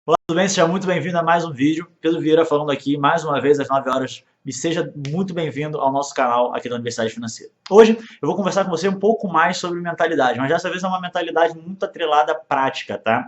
Olá, tudo bem? Seja muito bem-vindo a mais um vídeo. Pedro Vieira falando aqui mais uma vez às 9 horas. E seja muito bem-vindo ao nosso canal aqui da Universidade Financeira. Hoje eu vou conversar com você um pouco mais sobre mentalidade, mas dessa vez é uma mentalidade muito atrelada à prática, tá?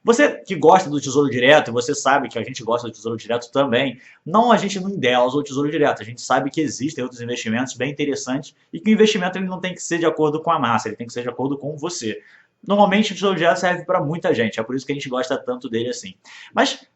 Você que gosta do Tesouro Direto, você sabe que a gente gosta do Tesouro Direto também. Não, a gente não endeusa o Tesouro Direto, a gente sabe que existem outros investimentos bem interessantes e que o investimento ele não tem que ser de acordo com a massa, ele tem que ser de acordo com você. Normalmente o Tesouro Direto serve para muita gente, é por isso que a gente gosta tanto dele assim. Mas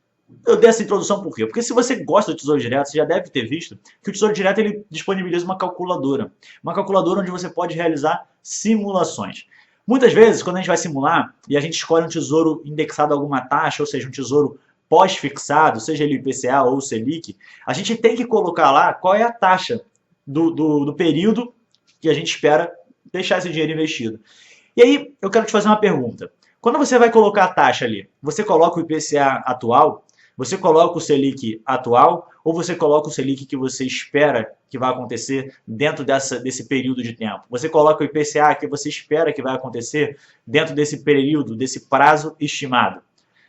eu dei essa introdução por quê? Porque se você gosta do Tesouro Direto, você já deve ter visto que o Tesouro Direto ele disponibiliza uma calculadora. Uma calculadora onde você pode realizar simulações. Muitas vezes, quando a gente vai simular e a gente escolhe um tesouro indexado a alguma taxa, ou seja, um tesouro pós-fixado, seja ele IPCA ou Selic, a gente tem que colocar lá qual é a taxa do período que a gente espera deixar esse dinheiro investido. E aí, eu quero te fazer uma pergunta. Quando você vai colocar a taxa ali, você coloca o IPCA atual, você coloca o Selic atual, ou você coloca o Selic que você espera que vai acontecer dentro desse período de tempo? Você coloca o IPCA que você espera que vai acontecer dentro desse período, desse prazo estimado?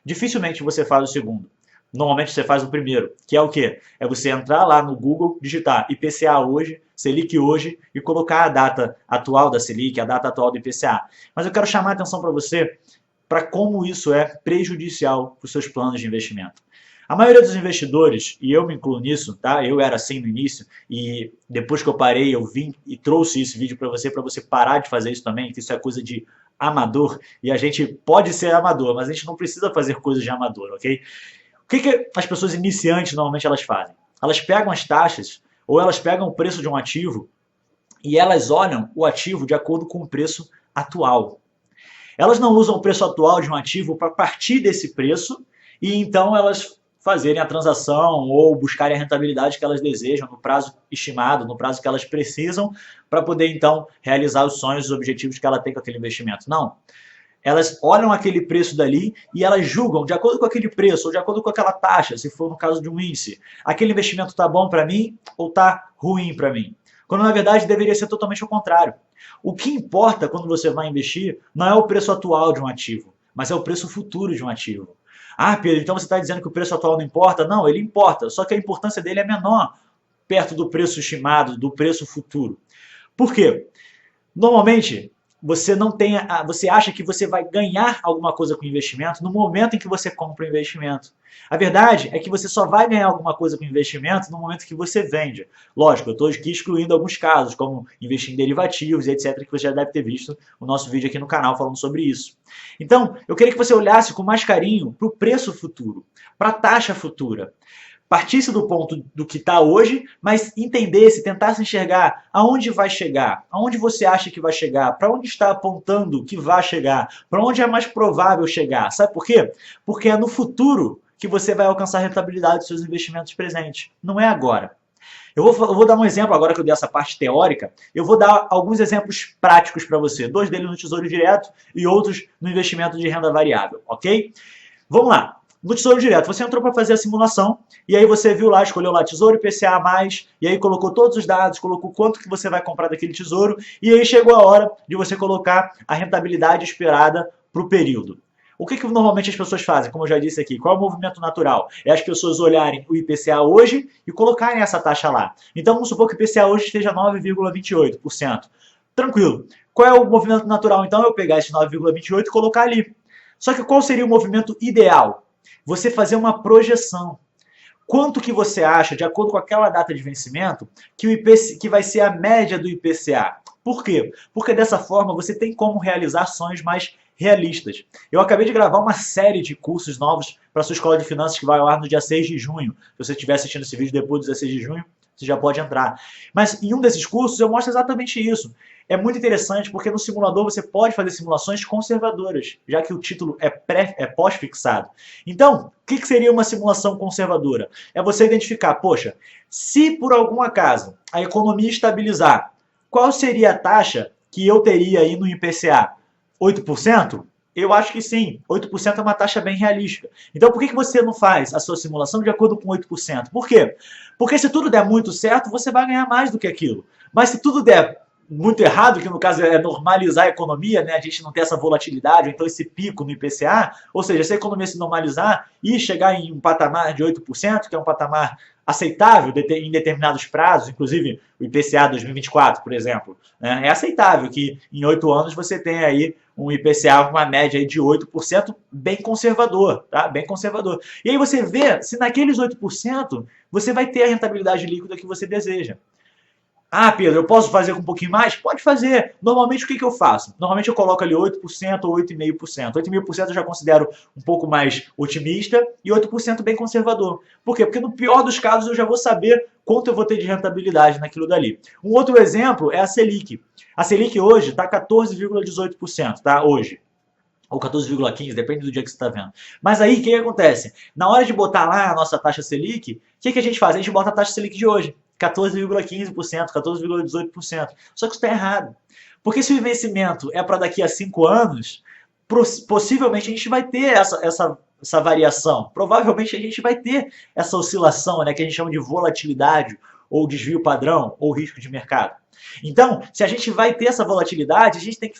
Dificilmente você faz o segundo. Normalmente você faz o primeiro, que é o quê? É você entrar lá no Google, digitar IPCA hoje, Selic hoje e colocar a data atual da Selic, a data atual do IPCA. Mas eu quero chamar a atenção para você para como isso é prejudicial para os seus planos de investimento. A maioria dos investidores, e eu me incluo nisso, tá? Eu era assim no início e depois que eu parei, eu vim e trouxe esse vídeo para você parar de fazer isso também, que isso é coisa de amador e a gente pode ser amador, mas a gente não precisa fazer coisas de amador, ok? O que as pessoas iniciantes normalmente elas fazem? Elas pegam as taxas ou elas pegam o preço de um ativo e elas olham o ativo de acordo com o preço atual. Elas não usam o preço atual de um ativo para partir desse preço e então elas fazerem a transação ou buscarem a rentabilidade que elas desejam no prazo estimado, no prazo que elas precisam para poder então realizar os sonhos, os objetivos que ela tem com aquele investimento. Não. Elas olham aquele preço dali e elas julgam de acordo com aquele preço ou de acordo com aquela taxa, se for no caso de um índice. Aquele investimento está bom para mim ou está ruim para mim? Quando na verdade deveria ser totalmente o contrário. O que importa quando você vai investir não é o preço atual de um ativo, mas é o preço futuro de um ativo. Ah, Pedro, então você está dizendo que o preço atual não importa? Não, ele importa, só que a importância dele é menor perto do preço estimado, do preço futuro. Por quê? Normalmente, você acha que você vai ganhar alguma coisa com o investimento no momento em que você compra o investimento. A verdade é que você só vai ganhar alguma coisa com o investimento no momento que você vende. Lógico, eu estou aqui excluindo alguns casos, como investir em derivativos e etc., que você já deve ter visto o nosso vídeo aqui no canal falando sobre isso. Então, eu queria que você olhasse com mais carinho para o preço futuro, para a taxa futura. Partisse do ponto do que está hoje, mas entendesse, tentasse enxergar aonde vai chegar, aonde você acha que vai chegar, para onde está apontando que vai chegar, para onde é mais provável chegar. Sabe por quê? Porque é no futuro que você vai alcançar a rentabilidade dos seus investimentos presentes, não é agora. Eu vou dar um exemplo, agora que eu dei essa parte teórica, eu vou dar alguns exemplos práticos para você, dois deles no Tesouro Direto e outros no investimento de renda variável, ok? Vamos lá. No Tesouro Direto, você entrou para fazer a simulação e aí você viu lá, escolheu lá Tesouro IPCA+, e aí colocou todos os dados, colocou quanto que você vai comprar daquele tesouro e aí chegou a hora de você colocar a rentabilidade esperada para o período. O que normalmente as pessoas fazem, como eu já disse aqui? Qual é o movimento natural? É as pessoas olharem o IPCA hoje e colocarem essa taxa lá. Então vamos supor que o IPCA hoje esteja 9,28%. Tranquilo. Qual é o movimento natural? Então eu pegar esse 9,28 e colocar ali. Só que qual seria o movimento ideal? Você fazer uma projeção. Quanto que você acha, de acordo com aquela data de vencimento, que vai ser a média do IPCA? Por quê? Porque dessa forma você tem como realizar sonhos mais realistas. Eu acabei de gravar uma série de cursos novos para a sua escola de finanças que vai ao ar no dia 6 de junho. Se você estiver assistindo esse vídeo depois do 16 de junho, você já pode entrar. Mas em um desses cursos eu mostro exatamente isso. É muito interessante porque no simulador você pode fazer simulações conservadoras, já que o título é pós-fixado. Então, o que seria uma simulação conservadora? É você identificar, poxa, se por algum acaso a economia estabilizar, qual seria a taxa que eu teria aí no IPCA? 8%? Eu acho que sim, 8% é uma taxa bem realística. Então por que você não faz a sua simulação de acordo com 8%? Por quê? Porque se tudo der muito certo, você vai ganhar mais do que aquilo. Mas se tudo der muito errado, que no caso é normalizar a economia, né? A gente não ter essa volatilidade, ou então esse pico no IPCA, ou seja, se a economia se normalizar e chegar em um patamar de 8%, que é um patamar aceitável em determinados prazos, inclusive o IPCA 2024, por exemplo, né? É aceitável que em 8 anos você tenha aí um IPCA com uma média aí de 8%, bem conservador, tá? Bem conservador. E aí você vê se naqueles 8% você vai ter a rentabilidade líquida que você deseja. Ah, Pedro, eu posso fazer com um pouquinho mais? Pode fazer. Normalmente, o que eu faço? Normalmente, eu coloco ali 8% ou 8,5%. 8,5% eu já considero um pouco mais otimista e 8% bem conservador. Por quê? Porque no pior dos casos, eu já vou saber quanto eu vou ter de rentabilidade naquilo dali. Um outro exemplo é a Selic. A Selic hoje está 14,18%, tá? Hoje. Ou 14,15, depende do dia que você está vendo. Mas aí, o que acontece? Na hora de botar lá a nossa taxa Selic, o que a gente faz? A gente bota a taxa Selic de hoje. 14,15%, 14,18%. Só que isso está errado. Porque se o vencimento é para daqui a 5 anos, possivelmente a gente vai ter essa variação. Provavelmente a gente vai ter essa oscilação, né, que a gente chama de volatilidade, ou desvio padrão, ou risco de mercado. Então, se a gente vai ter essa volatilidade, a gente tem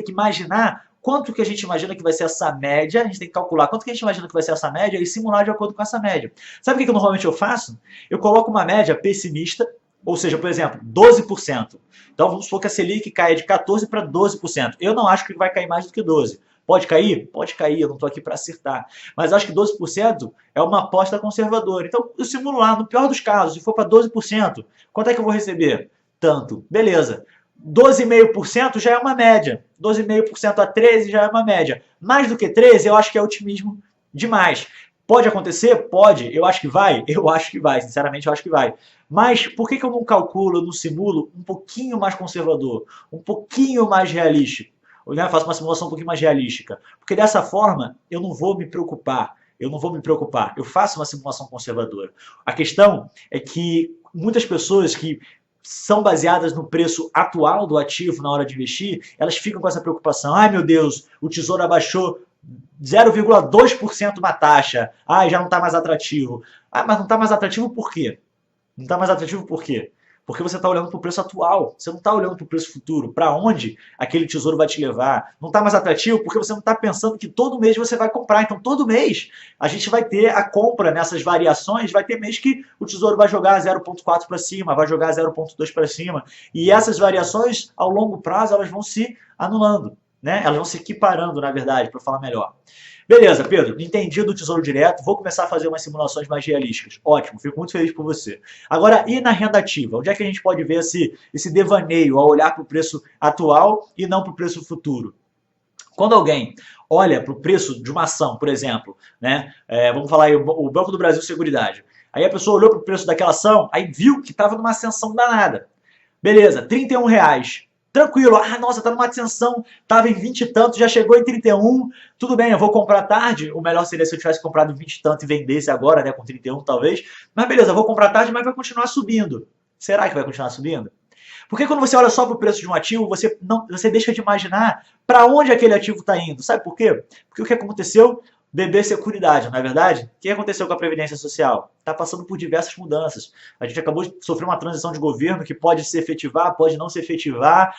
que imaginar quanto que a gente imagina que vai ser essa média, a gente tem que calcular quanto que a gente imagina que vai ser essa média e simular de acordo com essa média. Sabe o que normalmente eu faço? Eu coloco uma média pessimista, ou seja, por exemplo, 12%. Então vamos supor que a Selic caia de 14% para 12%. Eu não acho que vai cair mais do que 12%. Pode cair? Pode cair, eu não estou aqui para acertar. Mas acho que 12% é uma aposta conservadora. Então eu simulo lá, no pior dos casos, se for para 12%, quanto é que eu vou receber? Tanto. Beleza. 12,5% já é uma média. 12,5% a 13% já é uma média. Mais do que 13%, eu acho que é otimismo demais. Pode acontecer? Pode. Eu acho que vai? Eu acho que vai. Sinceramente, eu acho que vai. Mas por que eu não calculo, eu não simulo um pouquinho mais conservador? Um pouquinho mais realístico? Eu faço uma simulação um pouquinho mais realística. Porque dessa forma, eu não vou me preocupar. Eu faço uma simulação conservadora. A questão é que muitas pessoas que são baseadas no preço atual do ativo na hora de investir, elas ficam com essa preocupação. Ai, meu Deus, o Tesouro abaixou 0,2% uma taxa. Ai, já não está mais atrativo. Ah, mas não está mais atrativo por quê? Não está mais atrativo por quê? Porque você está olhando para o preço atual, você não está olhando para o preço futuro, para onde aquele tesouro vai te levar. Não está mais atrativo porque você não está pensando que todo mês você vai comprar. Então, todo mês a gente vai ter a compra nessas variações, vai ter mês que o tesouro vai jogar 0,4 para cima, vai jogar 0,2 para cima. E essas variações, ao longo prazo, elas vão se anulando, né? Elas vão se equiparando, na verdade, para falar melhor. Beleza, Pedro, entendi do Tesouro Direto, vou começar a fazer umas simulações mais realísticas. Ótimo, fico muito feliz por você. Agora, e na renda ativa? Onde é que a gente pode ver esse devaneio ao olhar para o preço atual e não para o preço futuro? Quando alguém olha para o preço de uma ação, por exemplo, né, vamos falar aí, o Banco do Brasil Seguridade. Aí a pessoa olhou para o preço daquela ação, aí viu que estava numa ascensão danada. Beleza, R$ 31. Tranquilo, nossa, tá numa ascensão, tava em 20 e tanto, já chegou em 31, tudo bem, eu vou comprar tarde, o melhor seria se eu tivesse comprado em 20 e tanto e vendesse agora, né, com 31 talvez, mas beleza, eu vou comprar tarde, mas vai continuar subindo. Será que vai continuar subindo? Porque quando você olha só para o preço de um ativo, você deixa de imaginar para onde aquele ativo está indo, sabe por quê? Porque o que aconteceu? BB Seguridade, não é verdade? O que aconteceu com a Previdência Social? Está passando por diversas mudanças. A gente acabou de sofrer uma transição de governo que pode se efetivar, pode não se efetivar.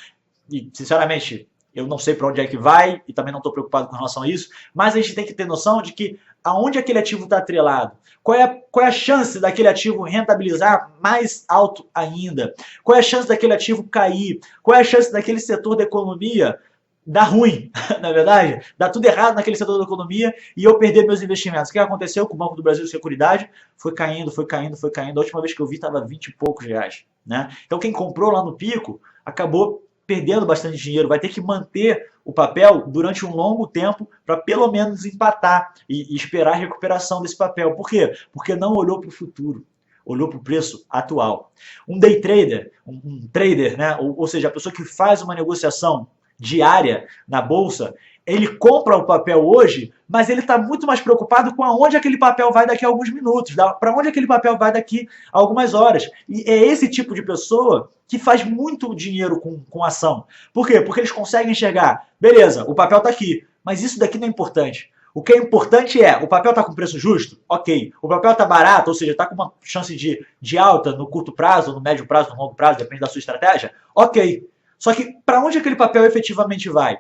E, sinceramente, eu não sei para onde é que vai e também não estou preocupado com relação a isso. Mas a gente tem que ter noção de que aonde aquele ativo está atrelado. Qual é a chance daquele ativo rentabilizar mais alto ainda? Qual é a chance daquele ativo cair? Qual é a chance daquele setor da economia dá ruim, na verdade, dá tudo errado naquele setor da economia e eu perder meus investimentos. O que aconteceu com o Banco do Brasil de Seguridade? Foi caindo, foi caindo, foi caindo. A última vez que eu vi estava 20 e poucos reais, né? Então quem comprou lá no pico acabou perdendo bastante dinheiro, vai ter que manter o papel durante um longo tempo para pelo menos empatar e esperar a recuperação desse papel. Por quê? Porque não olhou para o futuro. Olhou para o preço atual. Um day trader, um trader, né? Ou seja, a pessoa que faz uma negociação diária na bolsa, ele compra o papel hoje, mas ele está muito mais preocupado com aonde aquele papel vai daqui a alguns minutos, para onde aquele papel vai daqui a algumas horas. E é esse tipo de pessoa que faz muito dinheiro com ação. Por quê? Porque eles conseguem enxergar, beleza, o papel está aqui, mas isso daqui não é importante. O que é importante é, o papel está com preço justo? Ok. O papel está barato, ou seja, está com uma chance de alta no curto prazo, no médio prazo, no longo prazo, depende da sua estratégia? Ok. Só que para onde aquele papel efetivamente vai?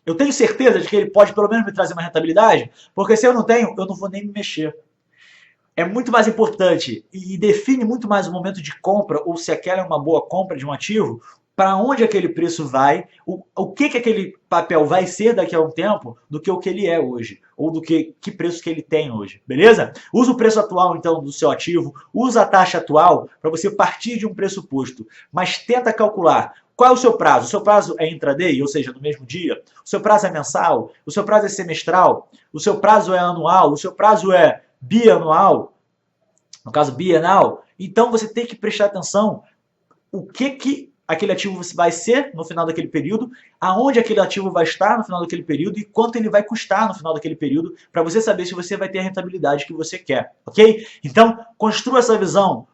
Eu tenho certeza de que ele pode pelo menos me trazer uma rentabilidade? Porque se eu não tenho, eu não vou nem me mexer. É muito mais importante e define muito mais o momento de compra, ou se aquela é uma boa compra de um ativo, para onde aquele preço vai, o que aquele papel vai ser daqui a um tempo, do que o que ele é hoje, ou do que preço que ele tem hoje, beleza? Usa o preço atual, então, do seu ativo, usa a taxa atual para você partir de um pressuposto, mas tenta calcular qual é o seu prazo. O seu prazo é intraday, ou seja, no mesmo dia? O seu prazo é mensal? O seu prazo é semestral? O seu prazo é anual? O seu prazo é bianual? No caso, bienal? Então, você tem que prestar atenção o que aquele ativo vai ser no final daquele período, aonde aquele ativo vai estar no final daquele período e quanto ele vai custar no final daquele período, para você saber se você vai ter a rentabilidade que você quer, ok? Então, construa essa visão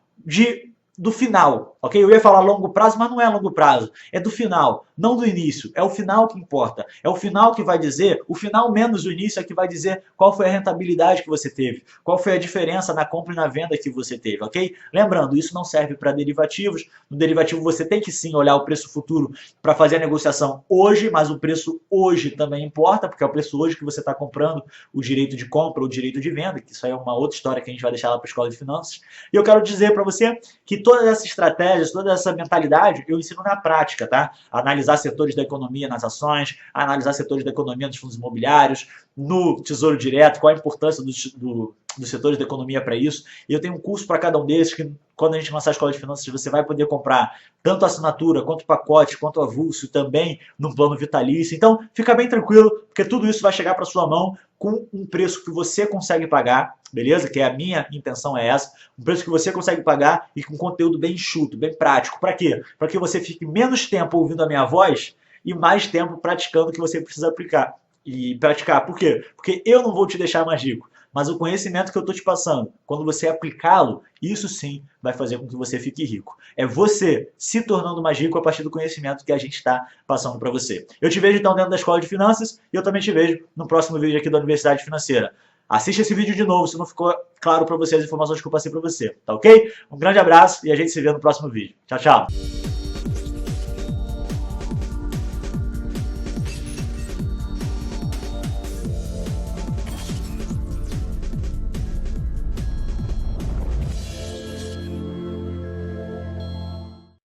do final, ok? Eu ia falar longo prazo, mas não é longo prazo. É do final, não do início. É o final que importa. É o final que vai dizer, o final menos o início é que vai dizer qual foi a rentabilidade que você teve, qual foi a diferença na compra e na venda que você teve, ok? Lembrando, isso não serve para derivativos. No derivativo você tem que sim olhar o preço futuro para fazer a negociação hoje, mas o preço hoje também importa, porque é o preço hoje que você está comprando o direito de compra ou o direito de venda, que isso aí é uma outra história que a gente vai deixar lá para a Escola de Finanças. E eu quero dizer para você que todas essas estratégias, toda essa mentalidade, eu ensino na prática, tá? Analisar setores da economia nas ações, analisar setores da economia nos fundos imobiliários, no Tesouro Direto, qual a importância dos setores da economia para isso. E eu tenho um curso para cada um desses, que quando a gente lançar a Escola de Finanças, você vai poder comprar tanto a assinatura, quanto o pacote, quanto o avulso, também num plano vitalício. Então, fica bem tranquilo, porque tudo isso vai chegar para sua mão com um preço que você consegue pagar, beleza? Que é a minha intenção é essa, um preço que você consegue pagar e com conteúdo bem enxuto, bem prático. Para quê? Para que você fique menos tempo ouvindo a minha voz e mais tempo praticando o que você precisa aplicar. E praticar. Por quê? Porque eu não vou te deixar mais rico, mas o conhecimento que eu estou te passando, quando você aplicá-lo, isso sim vai fazer com que você fique rico. É você se tornando mais rico a partir do conhecimento que a gente está passando para você. Eu te vejo então dentro da Escola de Finanças e eu também te vejo no próximo vídeo aqui da Universidade Financeira. Assiste esse vídeo de novo se não ficou claro para você as informações que eu passei para você, tá ok? Um grande abraço e a gente se vê no próximo vídeo. Tchau, tchau!